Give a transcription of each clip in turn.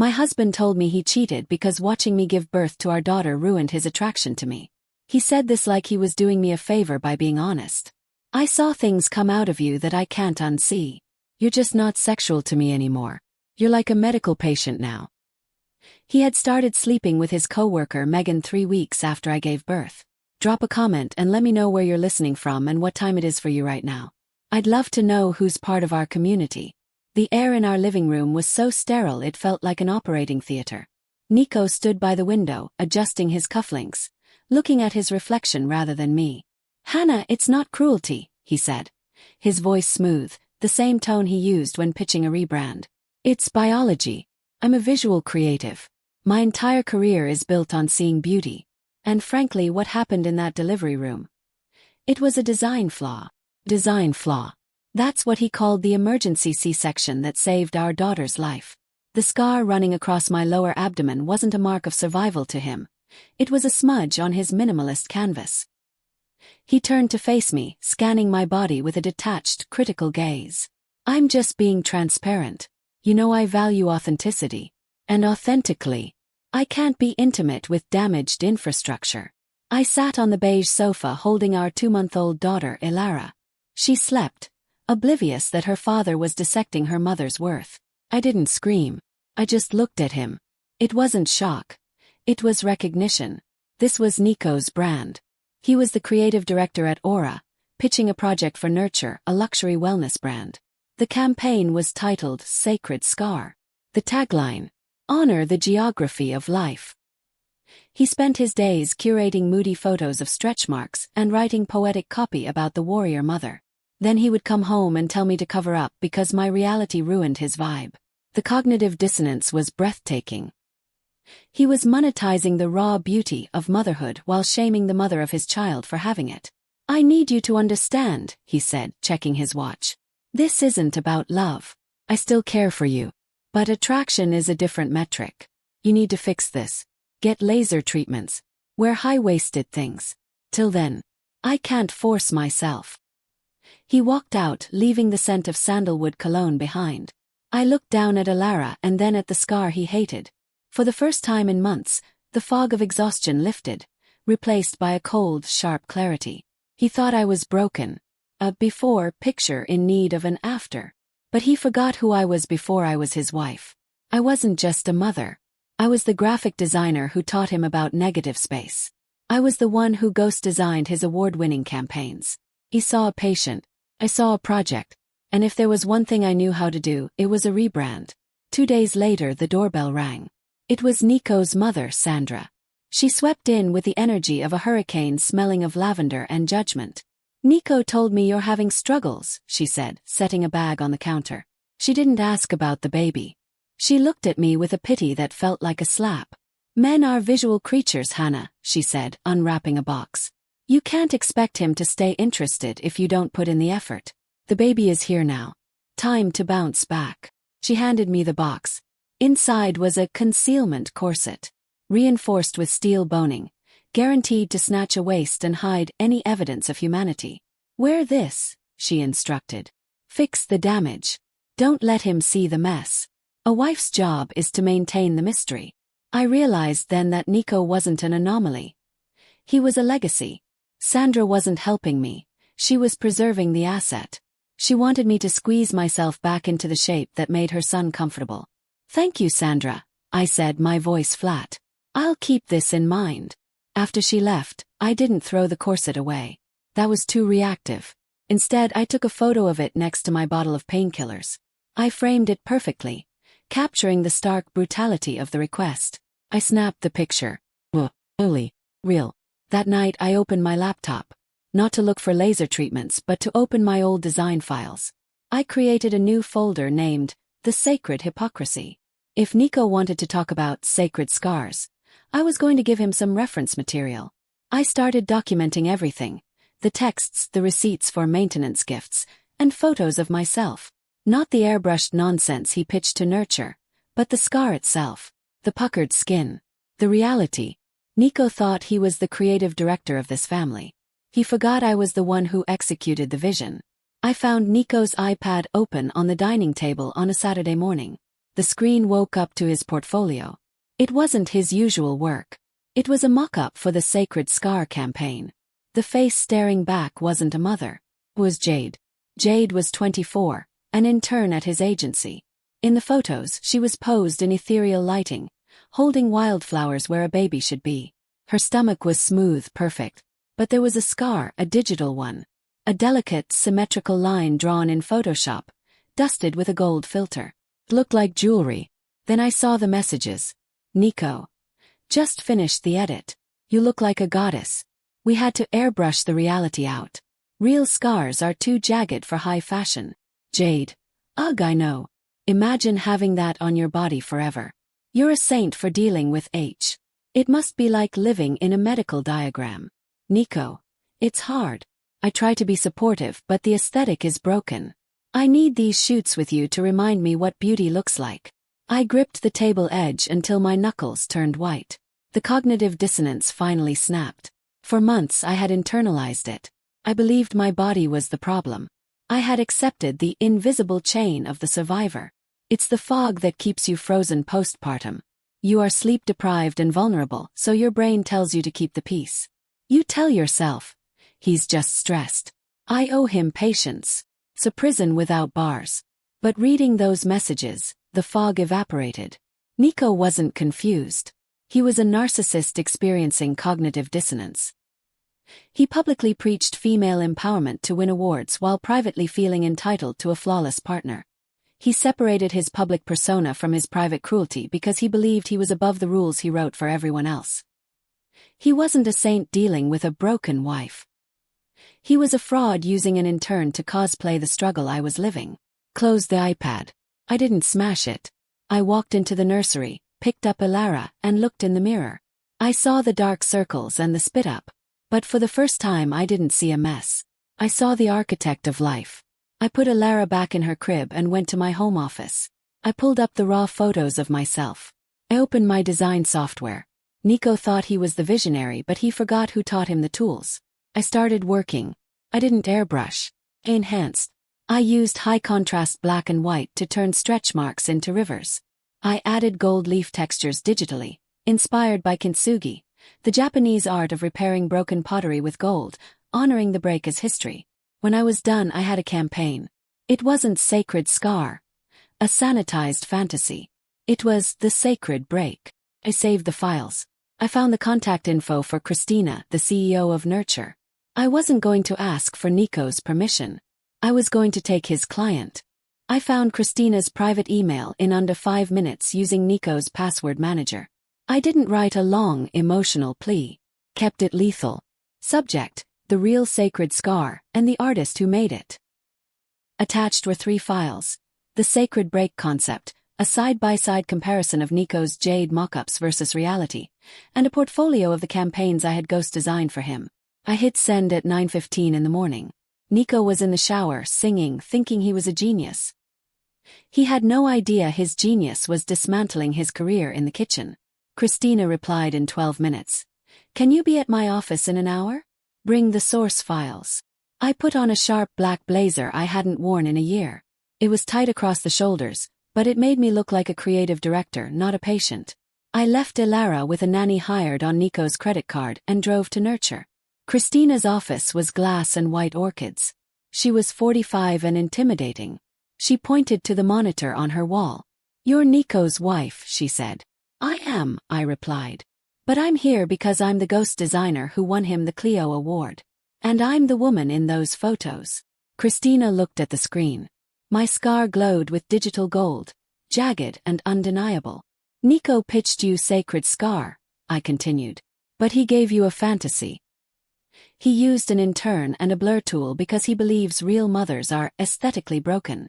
My husband told me he cheated because watching me give birth to our daughter ruined his attraction to me. He said this like he was doing me a favor by being honest. I saw things come out of you that I can't unsee. You're just not sexual to me anymore. You're like a medical patient now. He had started sleeping with his coworker Megan 3 weeks after I gave birth. Drop a comment and let me know where you're listening from and what time it is for you right now. I'd love to know who's part of our community. The air in our living room was so sterile it felt like an operating theater. Nico stood by the window, adjusting his cufflinks, looking at his reflection rather than me. Hannah, it's not cruelty, he said. His voice smooth, the same tone he used when pitching a rebrand. It's biology. I'm a visual creative. My entire career is built on seeing beauty. And frankly, what happened in that delivery room? It was a design flaw. Design flaw. That's what he called the emergency C-section that saved our daughter's life. The scar running across my lower abdomen wasn't a mark of survival to him. It was a smudge on his minimalist canvas. He turned to face me, scanning my body with a detached, critical gaze. I'm just being transparent. You know I value authenticity. And authentically, I can't be intimate with damaged infrastructure. I sat on the beige sofa holding our 2-month-old daughter, Ilara. She slept, oblivious that her father was dissecting her mother's worth. I didn't scream. I just looked at him. It wasn't shock. It was recognition. This was Nico's brand. He was the creative director at Aura, pitching a project for Nurture, a luxury wellness brand. The campaign was titled Sacred Scar. The tagline, Honor the Geography of Life. He spent his days curating moody photos of stretch marks and writing poetic copy about the warrior mother. Then he would come home and tell me to cover up because my reality ruined his vibe. The cognitive dissonance was breathtaking. He was monetizing the raw beauty of motherhood while shaming the mother of his child for having it. I need you to understand, he said, checking his watch. This isn't about love. I still care for you. But attraction is a different metric. You need to fix this. Get laser treatments. Wear high-waisted things. Till then, I can't force myself. He walked out, leaving the scent of sandalwood cologne behind. I looked down at Ilara and then at the scar he hated. For the first time in months, the fog of exhaustion lifted, replaced by a cold, sharp clarity. He thought I was broken. A before picture in need of an after. But he forgot who I was before I was his wife. I wasn't just a mother. I was the graphic designer who taught him about negative space. I was the one who ghost designed his award-winning campaigns. He saw a patient. I saw a project. And if there was one thing I knew how to do, it was a rebrand. 2 days later, the doorbell rang. It was Nico's mother, Sandra. She swept in with the energy of a hurricane smelling of lavender and judgment. Nico told me you're having struggles, she said, setting a bag on the counter. She didn't ask about the baby. She looked at me with a pity that felt like a slap. Men are visual creatures, Hannah, she said, unwrapping a box. You can't expect him to stay interested if you don't put in the effort. The baby is here now. Time to bounce back. She handed me the box. Inside was a concealment corset, reinforced with steel boning, guaranteed to snatch a waist and hide any evidence of humanity. Wear this, she instructed. Fix the damage. Don't let him see the mess. A wife's job is to maintain the mystery. I realized then that Nico wasn't an anomaly. He was a legacy. Sandra wasn't helping me. She was preserving the asset. She wanted me to squeeze myself back into the shape that made her son comfortable. Thank you, Sandra, I said, my voice flat. I'll keep this in mind. After she left, I didn't throw the corset away. That was too reactive. Instead, I took a photo of it next to my bottle of painkillers. I framed it perfectly, capturing the stark brutality of the request. I snapped the picture. Fully real. That night I opened my laptop. Not to look for laser treatments but to open my old design files. I created a new folder named The Sacred Hypocrisy. If Nico wanted to talk about sacred scars, I was going to give him some reference material. I started documenting everything. The texts, the receipts for maintenance gifts, and photos of myself. Not the airbrushed nonsense he pitched to Nurture, but the scar itself. The puckered skin. The reality. Nico thought he was the creative director of this family. He forgot I was the one who executed the vision. I found Nico's iPad open on the dining table on a Saturday morning. The screen woke up to his portfolio. It wasn't his usual work. It was a mock-up for the Sacred Scar campaign. The face staring back wasn't a mother. It was Jade. Jade was 24, an intern at his agency. In the photos, she was posed in ethereal lighting, holding wildflowers where a baby should be. Her stomach was smooth, perfect. But there was a scar, a digital one. A delicate, symmetrical line drawn in Photoshop, dusted with a gold filter. It looked like jewelry. Then I saw the messages. Nico. Just finished the edit. You look like a goddess. We had to airbrush the reality out. Real scars are too jagged for high fashion. Jade. Ugh, I know. Imagine having that on your body forever. You're a saint for dealing with H. It must be like living in a medical diagram. Nico. It's hard. I try to be supportive, but the aesthetic is broken. I need these shoots with you to remind me what beauty looks like. I gripped the table edge until my knuckles turned white. The cognitive dissonance finally snapped. For months I had internalized it. I believed my body was the problem. I had accepted the invisible chain of the survivor. It's the fog that keeps you frozen postpartum. You are sleep-deprived and vulnerable, so your brain tells you to keep the peace. You tell yourself, he's just stressed. I owe him patience. It's a prison without bars. But reading those messages, the fog evaporated. Nico wasn't confused. He was a narcissist experiencing cognitive dissonance. He publicly preached female empowerment to win awards while privately feeling entitled to a flawless partner. He separated his public persona from his private cruelty because he believed he was above the rules he wrote for everyone else. He wasn't a saint dealing with a broken wife. He was a fraud using an intern to cosplay the struggle I was living. Closed the iPad. I didn't smash it. I walked into the nursery, picked up Elara, and looked in the mirror. I saw the dark circles and the spit-up. But for the first time I didn't see a mess. I saw the architect of life. I put Elara back in her crib and went to my home office. I pulled up the raw photos of myself. I opened my design software. Nico thought he was the visionary, but he forgot who taught him the tools. I started working. I didn't airbrush. I enhanced. I used high-contrast black and white to turn stretch marks into rivers. I added gold leaf textures digitally, inspired by kintsugi, the Japanese art of repairing broken pottery with gold, honoring the break as history. When I was done, I had a campaign. It wasn't Sacred Scar, a sanitized fantasy. It was The Sacred Break. I saved the files. I found the contact info for Christina, the CEO of Nurture. I wasn't going to ask for Nico's permission. I was going to take his client. I found Christina's private email in under 5 minutes using Nico's password manager. I didn't write a long, emotional plea. Kept it lethal. Subject: the real Sacred Scar, and the artist who made it. Attached were 3 files. The Sacred Break concept, a side-by-side comparison of Nico's Jade mock-ups versus reality, and a portfolio of the campaigns I had ghost designed for him. I hit send at 9:15 in the morning. Nico was in the shower, singing, thinking he was a genius. He had no idea his genius was dismantling his career in the kitchen. Christina replied in 12 minutes. Can you be at my office in an hour? Bring the source files. I put on a sharp black blazer I hadn't worn in a year. It was tight across the shoulders, but it made me look like a creative director, not a patient. I left Elara with a nanny hired on Nico's credit card and drove to Nurture. Christina's office was glass and white orchids. She was 45 and intimidating. She pointed to the monitor on her wall. You're Nico's wife, she said. I am, I replied. But I'm here because I'm the ghost designer who won him the Clio Award. And I'm the woman in those photos. Christina looked at the screen. My scar glowed with digital gold, jagged and undeniable. Nico pitched you Sacred Scar, I continued. But he gave you a fantasy. He used an intern and a blur tool because he believes real mothers are aesthetically broken.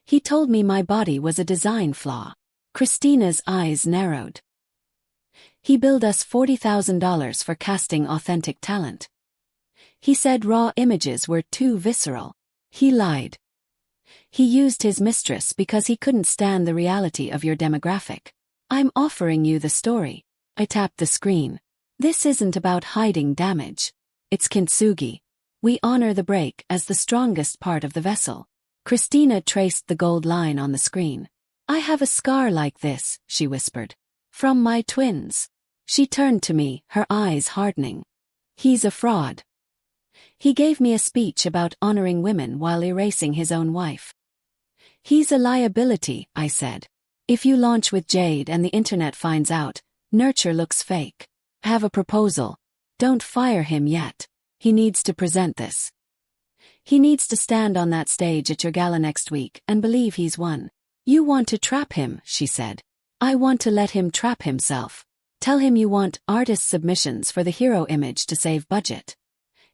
He told me my body was a design flaw. Christina's eyes narrowed. He billed us $40,000 for casting authentic talent. He said raw images were too visceral. He lied. He used his mistress because he couldn't stand the reality of your demographic. I'm offering you the story. I tapped the screen. This isn't about hiding damage. It's kintsugi. We honor the break as the strongest part of the vessel. Christina traced the gold line on the screen. I have a scar like this, she whispered. From my twins. She turned to me, her eyes hardening. He's a fraud. He gave me a speech about honoring women while erasing his own wife. He's a liability, I said. If you launch with Jade and the internet finds out, nurture looks fake. I have a proposal. Don't fire him yet. He needs to present this. He needs to stand on that stage at your gala next week and believe he's won. You want to trap him, she said. I want to let him trap himself. Tell him you want artist submissions for the hero image to save budget.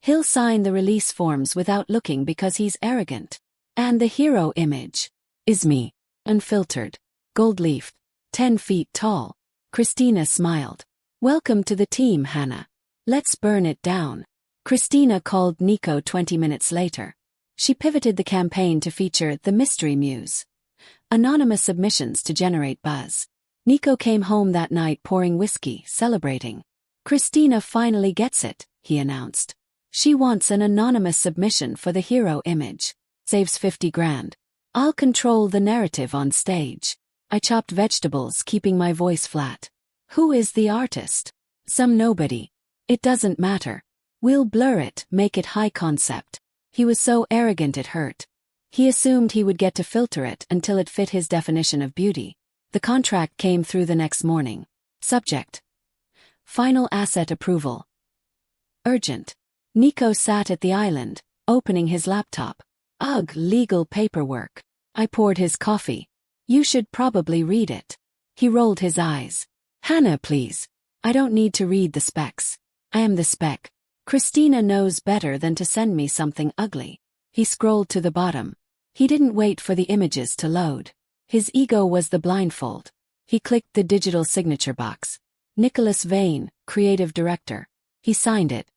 He'll sign the release forms without looking because he's arrogant. And the hero image is me. Unfiltered. Gold-leafed. 10 feet tall. Christina smiled. Welcome to the team, Hannah. Let's burn it down. Christina called Nico 20 minutes later. She pivoted the campaign to feature the Mystery Muse. Anonymous submissions to generate buzz. Nico came home that night pouring whiskey, celebrating. Christina finally gets it, he announced. She wants an anonymous submission for the hero image. Saves 50 grand. I'll control the narrative on stage. I chopped vegetables, keeping my voice flat. Who is the artist? Some nobody. It doesn't matter. We'll blur it, make it high concept. He was so arrogant it hurt. He assumed he would get to filter it until it fit his definition of beauty. The contract came through the next morning. Subject. Final asset approval. Urgent. Nico sat at the island, opening his laptop. Ugh, legal paperwork. I poured his coffee. You should probably read it. He rolled his eyes. Hannah, please. I don't need to read the specs. I am the spec. Christina knows better than to send me something ugly. He scrolled to the bottom. He didn't wait for the images to load. His ego was the blindfold. He clicked the digital signature box. Nicholas Vane, creative director. He signed it.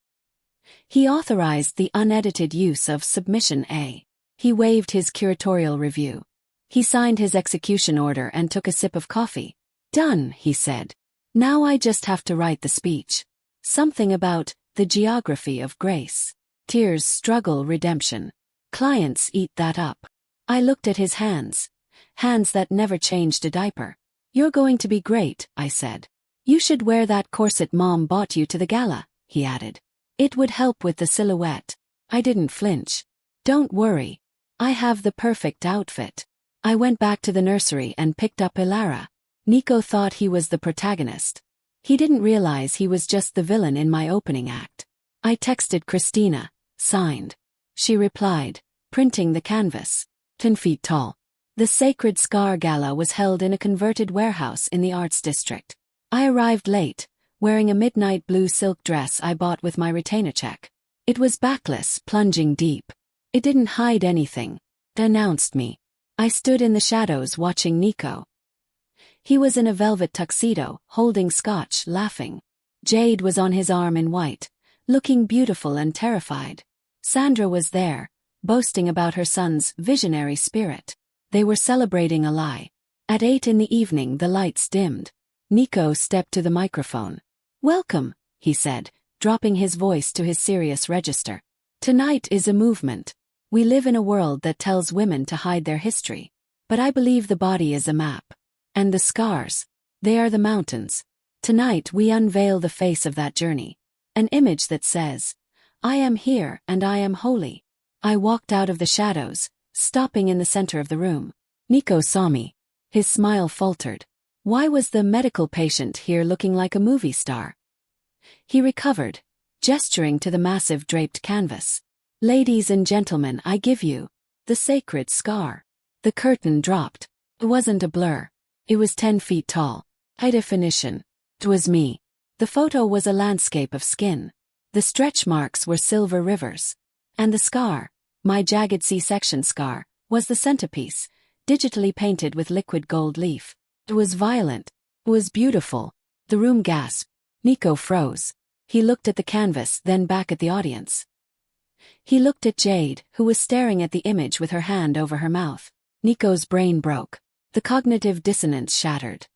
He authorized the unedited use of Submission A. He waived his curatorial review. He signed his execution order and took a sip of coffee. Done, he said. Now I just have to write the speech. Something about the geography of grace. Tears, struggle, redemption. Clients eat that up. I looked at his hands. Hands that never changed a diaper. You're going to be great, I said. You should wear that corset Mom bought you to the gala, he added. It would help with the silhouette. I didn't flinch. Don't worry. I have the perfect outfit. I went back to the nursery and picked up Ilara. Nico thought he was the protagonist. He didn't realize he was just the villain in my opening act. I texted Christina. Signed. She replied, printing the canvas. 10 feet tall. The Sacred Scar Gala was held in a converted warehouse in the Arts District. I arrived late, wearing a midnight blue silk dress I bought with my retainer check. It was backless, plunging deep. It didn't hide anything. It announced me. I stood in the shadows watching Nico. He was in a velvet tuxedo, holding scotch, laughing. Jade was on his arm in white, looking beautiful and terrified. Sandra was there, boasting about her son's visionary spirit. They were celebrating a lie. At 8 in the evening the lights dimmed. Nico stepped to the microphone. Welcome, he said, dropping his voice to his serious register. Tonight is a movement. We live in a world that tells women to hide their history. But I believe the body is a map. And the scars, they are the mountains. Tonight we unveil the face of that journey. An image that says, I am here and I am holy. I walked out of the shadows, stopping in the center of the room. Nico saw me. His smile faltered. Why was the medical patient here looking like a movie star? He recovered, gesturing to the massive draped canvas. Ladies and gentlemen, I give you the sacred scar. The curtain dropped. It wasn't a blur. It was 10 feet tall. High definition. It was me. The photo was a landscape of skin. The stretch marks were silver rivers. And the scar, my jagged C-section scar, was the centerpiece, digitally painted with liquid gold leaf. It was violent. It was beautiful. The room gasped. Nico froze. He looked at the canvas, then back at the audience. He looked at Jade, who was staring at the image with her hand over her mouth. Nico's brain broke. The cognitive dissonance shattered.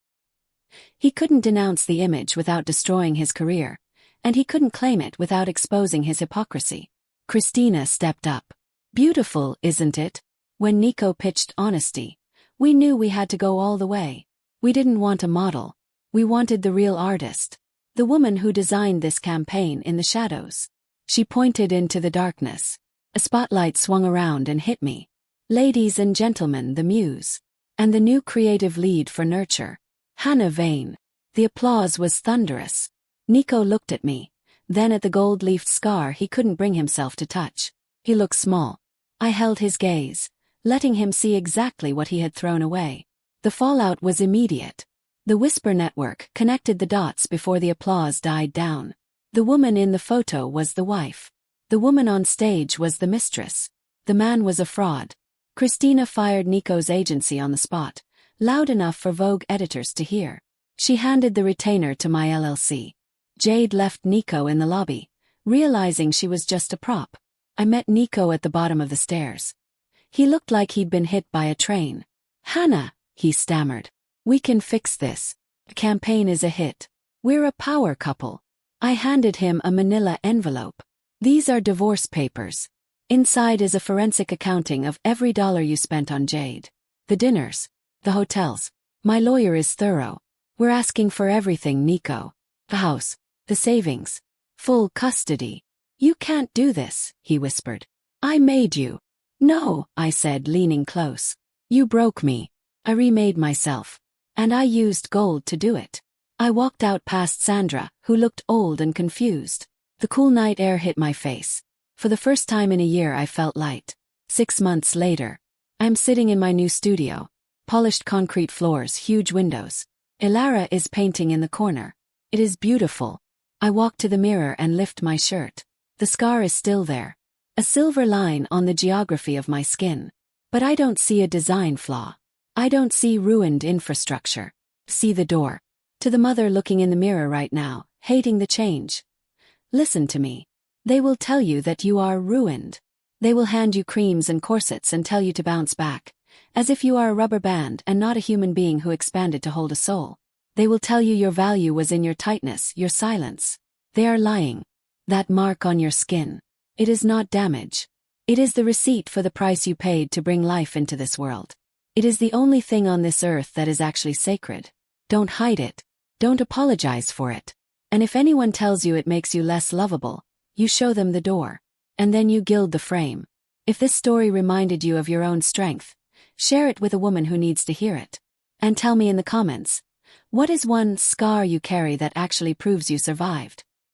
He couldn't denounce the image without destroying his career, and he couldn't claim it without exposing his hypocrisy. Christina stepped up. Beautiful, isn't it? When Nico pitched honesty, We knew we had to go all the way. We didn't want a model. We wanted the real artist. The woman who designed this campaign in the shadows. She pointed into the darkness. A spotlight swung around and hit me. Ladies and gentlemen, the muse. And the new creative lead for Nurture. Hannah Vane. The applause was thunderous. Nico looked at me, then at the gold-leafed scar he couldn't bring himself to touch. He looked small. I held his gaze, letting him see exactly what he had thrown away. The fallout was immediate. The Whisper Network connected the dots before the applause died down. The woman in the photo was the wife. The woman on stage was the mistress. The man was a fraud. Christina fired Nico's agency on the spot, loud enough for Vogue editors to hear. She handed the retainer to my LLC. Jade left Nico in the lobby, realizing she was just a prop. I met Nico at the bottom of the stairs. He looked like he'd been hit by a train. "Hannah," he stammered. "We can fix this. The campaign is a hit. We're a power couple." I handed him a manila envelope. "These are divorce papers. Inside is a forensic accounting of every dollar you spent on Jade. The dinners, the hotels. My lawyer is thorough. We're asking for everything, Nico. The house, the savings, full custody." "You can't do this," he whispered. "I made you." "No," I said, leaning close. "You broke me. I remade myself. And I used gold to do it." I walked out past Sandra, who looked old and confused. The cool night air hit my face. For the first time in a year I felt light. 6 months later. I'm sitting in my new studio. Polished concrete floors, huge windows. Ilara is painting in the corner. It is beautiful. I walk to the mirror and lift my shirt. The scar is still there. A silver line on the geography of my skin. But I don't see a design flaw. I don't see ruined infrastructure. See the door. To the mother looking in the mirror right now, hating the change. Listen to me. They will tell you that you are ruined. They will hand you creams and corsets and tell you to bounce back, as if you are a rubber band and not a human being who expanded to hold a soul. They will tell you your value was in your tightness, your silence. They are lying. That mark on your skin. It is not damage. It is the receipt for the price you paid to bring life into this world. It is the only thing on this earth that is actually sacred. Don't hide it. Don't apologize for it. And if anyone tells you it makes you less lovable, you show them the door. And then you gild the frame. If this story reminded you of your own strength, share it with a woman who needs to hear it. And tell me in the comments, what is one scar you carry that actually proves you survived?